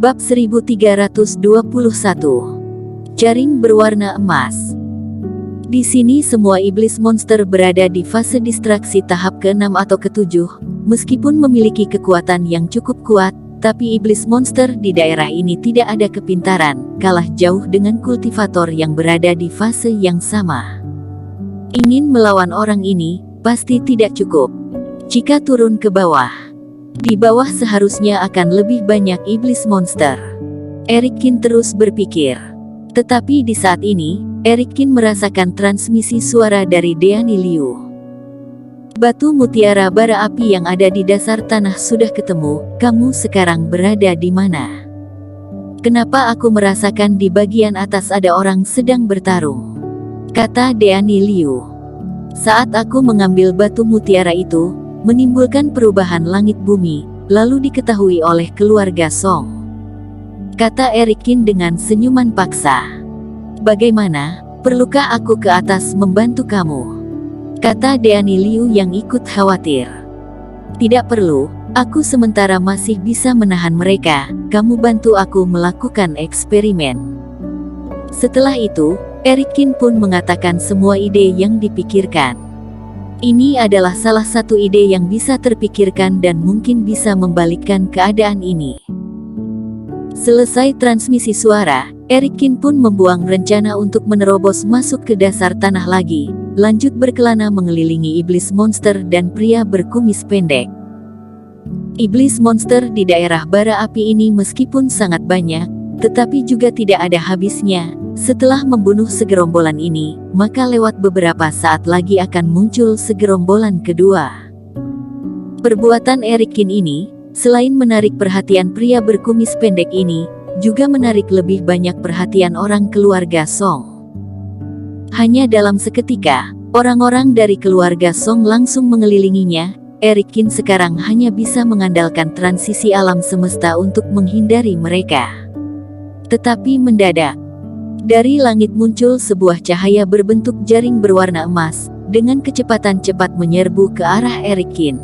Bab 1321. Jaring berwarna emas. Di sini semua iblis monster berada di fase distraksi tahap ke-6 atau ke-7. Meskipun memiliki kekuatan yang cukup kuat, tapi iblis monster di daerah ini tidak ada kepintaran, kalah jauh dengan kultivator yang berada di fase yang sama. Ingin melawan orang ini, pasti tidak cukup. Jika turun ke bawah, di bawah seharusnya akan lebih banyak iblis monster. Erikin terus berpikir. Tetapi di saat ini, Erikin merasakan transmisi suara dari Deani Liu. Batu mutiara bara api yang ada di dasar tanah sudah ketemu, kamu sekarang berada di mana? Kenapa aku merasakan di bagian atas ada orang sedang bertarung? Kata Deani Liu. Saat aku mengambil batu mutiara itu, menimbulkan perubahan langit bumi, lalu diketahui oleh keluarga Song. Kata Erikin dengan senyuman paksa. Bagaimana, perlukah aku ke atas membantu kamu? Kata Deani Liu yang ikut khawatir. Tidak perlu, aku sementara masih bisa menahan mereka, kamu bantu aku melakukan eksperimen. Setelah itu, Erikin pun mengatakan semua ide yang dipikirkan. Ini adalah salah satu ide yang bisa terpikirkan dan mungkin bisa membalikkan keadaan ini. Selesai transmisi suara, Erikin pun membuang rencana untuk menerobos masuk ke dasar tanah lagi, lanjut berkelana mengelilingi iblis monster dan pria berkumis pendek. Iblis monster di daerah bara api ini meskipun sangat banyak, tetapi juga tidak ada habisnya. Setelah membunuh segerombolan ini, maka lewat beberapa saat lagi akan muncul segerombolan kedua. Perbuatan Erikin ini, selain menarik perhatian pria berkumis pendek ini, juga menarik lebih banyak perhatian orang keluarga Song. Hanya dalam seketika, orang-orang dari keluarga Song langsung mengelilinginya. Erikin sekarang hanya bisa mengandalkan transisi alam semesta untuk menghindari mereka. Tetapi mendadak, dari langit muncul sebuah cahaya berbentuk jaring berwarna emas, dengan kecepatan cepat menyerbu ke arah Erikin.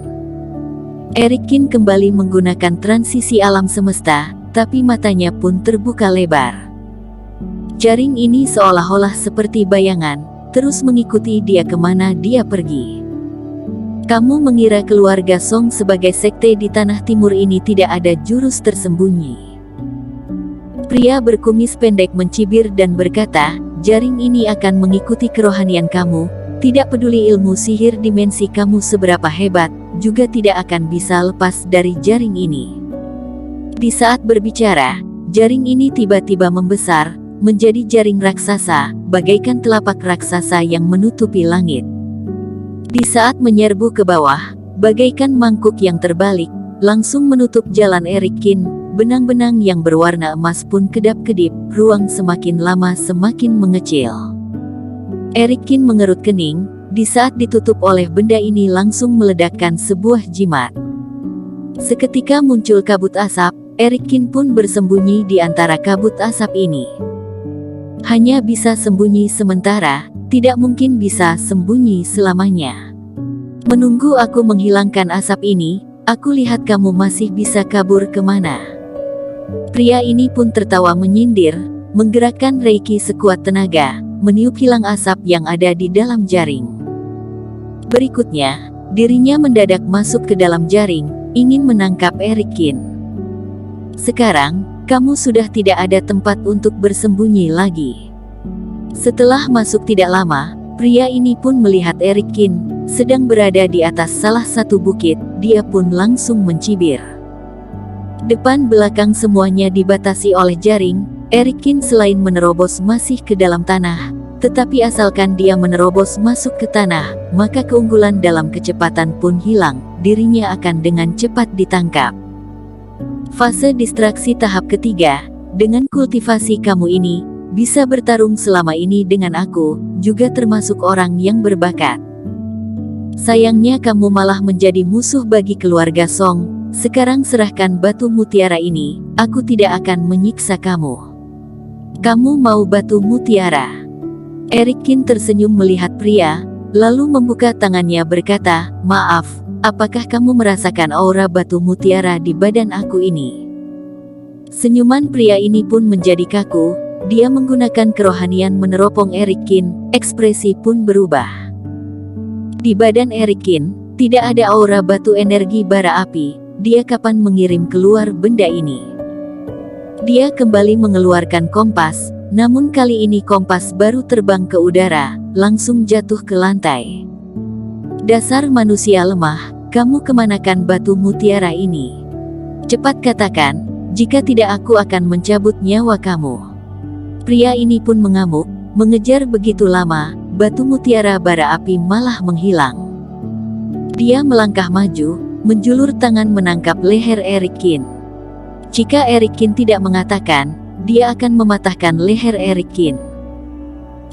Erikin kembali menggunakan transisi alam semesta, tapi matanya pun terbuka lebar. Jaring ini seolah-olah seperti bayangan, terus mengikuti dia kemana dia pergi. Kamu mengira keluarga Song sebagai sekte di tanah timur ini tidak ada jurus tersembunyi? Pria berkumis pendek mencibir dan berkata, jaring ini akan mengikuti kerohanian kamu, tidak peduli ilmu sihir dimensi kamu seberapa hebat, juga tidak akan bisa lepas dari jaring ini. Di saat berbicara, jaring ini tiba-tiba membesar, menjadi jaring raksasa, bagaikan telapak raksasa yang menutupi langit. Di saat menyerbu ke bawah, bagaikan mangkuk yang terbalik, langsung menutup jalan Erikin. Benang-benang yang berwarna emas pun kedap-kedip, ruang semakin lama semakin mengecil. Erikin mengerut kening, di saat ditutup oleh benda ini langsung meledakkan sebuah jimat. Seketika muncul kabut asap, Erikin pun bersembunyi di antara kabut asap ini. Hanya bisa sembunyi sementara, tidak mungkin bisa sembunyi selamanya. Menunggu aku menghilangkan asap ini, aku lihat kamu masih bisa kabur kemana. Pria ini pun tertawa menyindir, menggerakkan reiki sekuat tenaga, meniup hilang asap yang ada di dalam jaring. Berikutnya, dirinya mendadak masuk ke dalam jaring, ingin menangkap Erikin. Sekarang, kamu sudah tidak ada tempat untuk bersembunyi lagi. Setelah masuk tidak lama, pria ini pun melihat Erikin sedang berada di atas salah satu bukit, dia pun langsung mencibir. Depan belakang semuanya dibatasi oleh jaring, Erikin selain menerobos masih ke dalam tanah, tetapi asalkan dia menerobos masuk ke tanah, maka keunggulan dalam kecepatan pun hilang, dirinya akan dengan cepat ditangkap. Fase distraksi tahap ketiga, dengan kultivasi kamu ini, bisa bertarung selama ini dengan aku, juga termasuk orang yang berbakat. Sayangnya kamu malah menjadi musuh bagi keluarga Song. Sekarang serahkan batu mutiara ini, aku tidak akan menyiksa kamu. Kamu mau batu mutiara? Erikin tersenyum melihat pria, lalu membuka tangannya berkata, maaf, apakah kamu merasakan aura batu mutiara di badan aku ini? Senyuman pria ini pun menjadi kaku. Dia menggunakan kerohanian meneropong Erikin, ekspresi pun berubah. Di badan Erikin, tidak ada aura batu energi bara api. Dia kapan mengirim keluar benda ini? Dia kembali mengeluarkan kompas, namun kali ini kompas baru terbang ke udara, langsung jatuh ke lantai. Dasar manusia lemah, kamu kemanakan batu mutiara ini? Cepat katakan, jika tidak aku akan mencabut nyawa kamu. Pria ini pun mengamuk, mengejar begitu lama, batu mutiara bara api malah menghilang. Dia melangkah maju, menjulur tangan menangkap leher Erikin. Jika Erikin tidak mengatakan, dia akan mematahkan leher Erikin.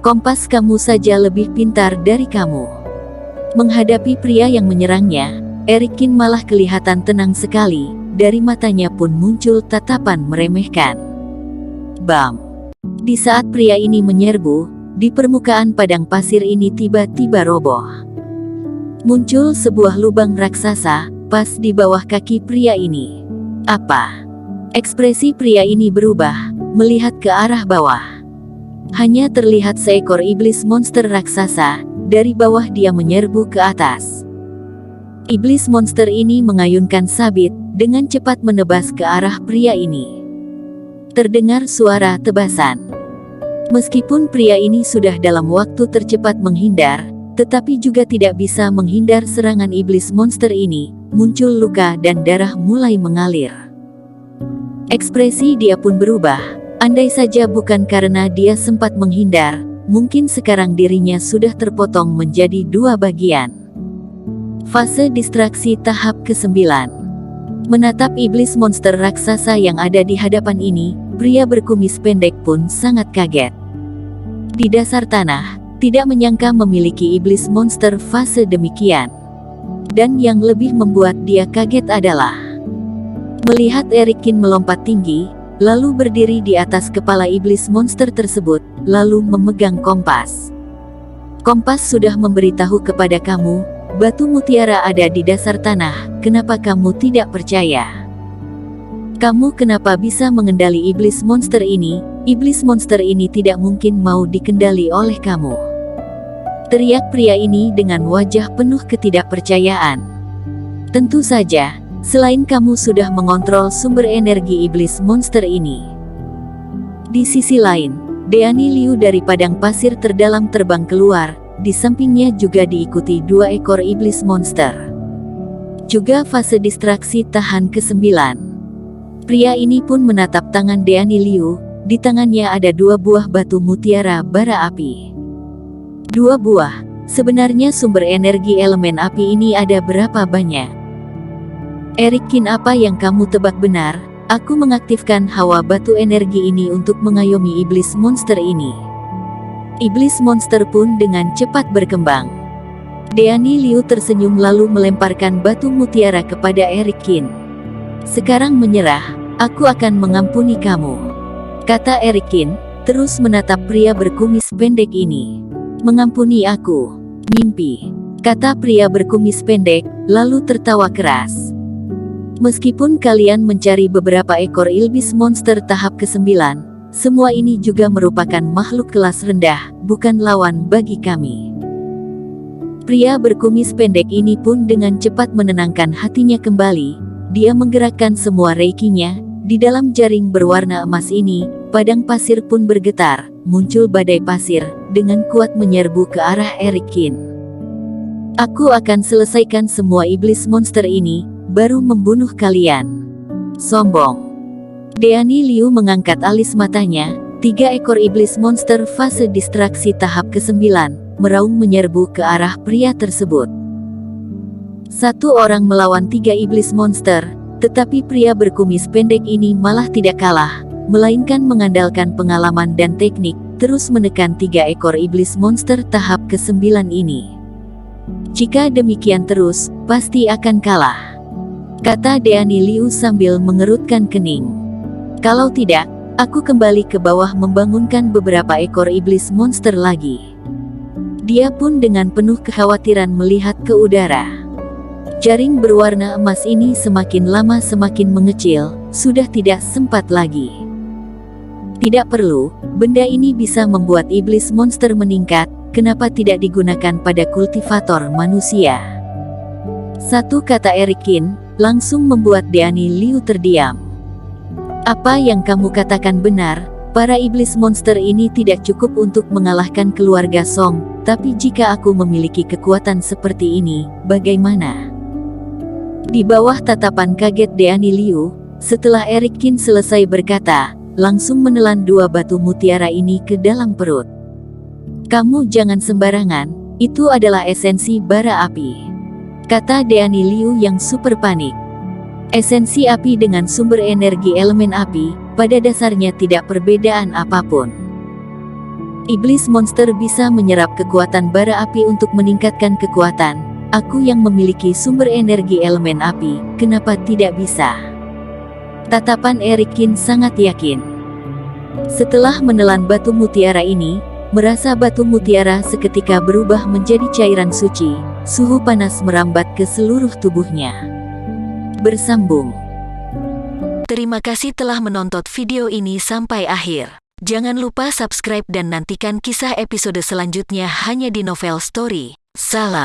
Kompas kamu saja lebih pintar dari kamu. Menghadapi pria yang menyerangnya, Erikin malah kelihatan tenang sekali, dari matanya pun muncul tatapan meremehkan. Bam! Di saat pria ini menyerbu, di permukaan padang pasir ini tiba-tiba roboh. Muncul sebuah lubang raksasa, pas di bawah kaki pria ini. Apa? Ekspresi pria ini berubah, melihat ke arah bawah. Hanya terlihat seekor iblis monster raksasa, dari bawah dia menyerbu ke atas. Iblis monster ini mengayunkan sabit, dengan cepat menebas ke arah pria ini. Terdengar suara tebasan. Meskipun pria ini sudah dalam waktu tercepat menghindar, tetapi juga tidak bisa menghindar serangan iblis monster ini. Muncul luka dan darah mulai mengalir. Ekspresi dia pun berubah. Andai saja bukan karena dia sempat menghindar, mungkin sekarang dirinya sudah terpotong menjadi dua bagian. Fase distraksi tahap ke-9. Menatap iblis monster raksasa yang ada di hadapan ini, pria berkumis pendek pun sangat kaget. Di dasar tanah, tidak menyangka memiliki iblis monster fase demikian. Dan yang lebih membuat dia kaget adalah melihat Erikin melompat tinggi, lalu berdiri di atas kepala iblis monster tersebut, lalu memegang kompas. Kompas sudah memberitahu kepada kamu, batu mutiara ada di dasar tanah, kenapa kamu tidak percaya? Kamu kenapa bisa mengendali iblis monster ini? Iblis monster ini tidak mungkin mau dikendali oleh kamu. Teriak pria ini dengan wajah penuh ketidakpercayaan. Tentu saja, selain kamu sudah mengontrol sumber energi iblis monster ini. Di sisi lain, Deani Liu dari padang pasir terdalam terbang keluar, di sampingnya juga diikuti dua ekor iblis monster. Juga fase distraksi tahan ke-9. Pria ini pun menatap tangan Deani Liu, di tangannya ada dua buah batu mutiara bara api. Dua buah, sebenarnya sumber energi elemen api ini ada berapa banyak? Erikin, apa yang kamu tebak benar, aku mengaktifkan hawa batu energi ini untuk mengayomi iblis monster ini. Iblis monster pun dengan cepat berkembang. Deani Liu tersenyum lalu melemparkan batu mutiara kepada Erikin. Sekarang menyerah, aku akan mengampuni kamu, kata Erikin, terus menatap pria berkumis pendek ini. Mengampuni aku? Mimpi, kata pria berkumis pendek, lalu tertawa keras. Meskipun kalian mencari beberapa ekor iblis monster tahap ke-9, semua ini juga merupakan makhluk kelas rendah, bukan lawan bagi kami. Pria berkumis pendek ini pun dengan cepat menenangkan hatinya kembali. Dia menggerakkan semua reikinya. Di dalam jaring berwarna emas ini, padang pasir pun bergetar, muncul badai pasir, dengan kuat menyerbu ke arah Erikin. Aku akan selesaikan semua iblis monster ini, baru membunuh kalian. Sombong. Deani Liu mengangkat alis matanya, 3 ekor iblis monster fase distraksi tahap ke-9, meraung menyerbu ke arah pria tersebut. Satu orang melawan 3 iblis monster, tetapi pria berkumis pendek ini malah tidak kalah, melainkan mengandalkan pengalaman dan teknik, terus menekan 3 ekor iblis monster tahap ke-9 ini. Jika demikian terus, pasti akan kalah, kata Deani Liu sambil mengerutkan kening. Kalau tidak, aku kembali ke bawah membangunkan beberapa ekor iblis monster lagi. Dia pun dengan penuh kekhawatiran melihat ke udara. Jaring berwarna emas ini semakin lama semakin mengecil, sudah tidak sempat lagi. Tidak perlu, benda ini bisa membuat iblis monster meningkat, kenapa tidak digunakan pada kultivator manusia? Satu kata Erikin, langsung membuat Deani Liu terdiam. Apa yang kamu katakan benar, para iblis monster ini tidak cukup untuk mengalahkan keluarga Song, tapi jika aku memiliki kekuatan seperti ini, bagaimana? Di bawah tatapan kaget Deani Liu, setelah Erikin selesai berkata, langsung menelan 2 batu mutiara ini ke dalam perut. Kamu jangan sembarangan, itu adalah esensi bara api, kata Deani Liu yang super panik. Esensi api dengan sumber energi elemen api, pada dasarnya tidak perbedaan apapun. Iblis monster bisa menyerap kekuatan bara api untuk meningkatkan kekuatan. Aku yang memiliki sumber energi elemen api, kenapa tidak bisa? Tatapan Erikin sangat yakin. Setelah menelan batu mutiara ini, merasa batu mutiara seketika berubah menjadi cairan suci, suhu panas merambat ke seluruh tubuhnya. Bersambung. Terima kasih telah menonton video ini sampai akhir. Jangan lupa subscribe dan nantikan kisah episode selanjutnya hanya di Novel Story. Salam.